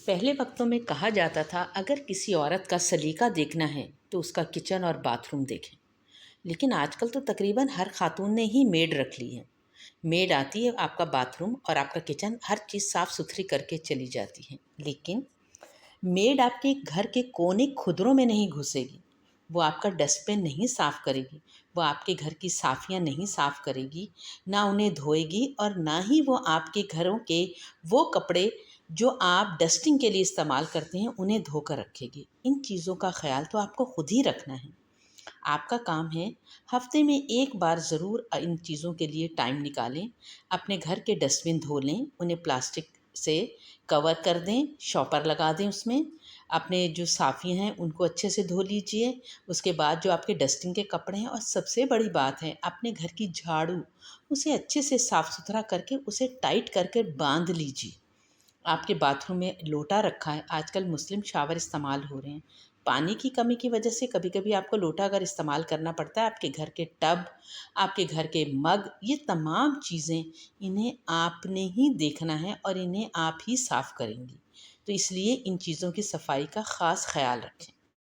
पहले वक्तों में कहा जाता था अगर किसी औरत का सलीका देखना है तो उसका किचन और बाथरूम देखें। लेकिन आजकल तो तकरीबन हर खातून ने ही मेड रख ली है। मेड आती है, आपका बाथरूम और आपका किचन हर चीज़ साफ़ सुथरी करके चली जाती है। लेकिन मेड आपके घर के कोने खुदरों में नहीं घुसेगी। वो आपका डस्टबिन नहीं साफ़ करेगी, वो आपके घर की साफ़ियाँ नहीं साफ़ करेगी, ना उन्हें धोएगी और ना ही वो आपके घरों के वो कपड़े जो आप डस्टिंग के लिए इस्तेमाल करते हैं उन्हें धोकर रखेगी। इन चीज़ों का ख़्याल तो आपको खुद ही रखना है। आपका काम है हफ्ते में एक बार ज़रूर इन चीज़ों के लिए टाइम निकालें। अपने घर के डस्टबिन धो लें, उन्हें प्लास्टिक से कवर कर दें, शॉपर लगा दें उसमें। अपने जो साफ़ियाँ हैं उनको अच्छे से धो लीजिए। उसके बाद जो आपके डस्टिंग के कपड़े हैं, और सबसे बड़ी बात है अपने घर की झाड़ू, उसे अच्छे से साफ़ सुथरा करके उसे टाइट करके बांध लीजिए। आपके बाथरूम में लोटा रखा है, आजकल मुस्लिम शावर इस्तेमाल हो रहे हैं। पानी की कमी की वजह से कभी कभी आपको लोटा अगर इस्तेमाल करना पड़ता है, आपके घर के टब, आपके घर के मग, ये तमाम चीज़ें, इन्हें आपने ही देखना है और इन्हें आप ही साफ़ करेंगी। तो इसलिए इन चीज़ों की सफाई का ख़ास ख्याल रखें।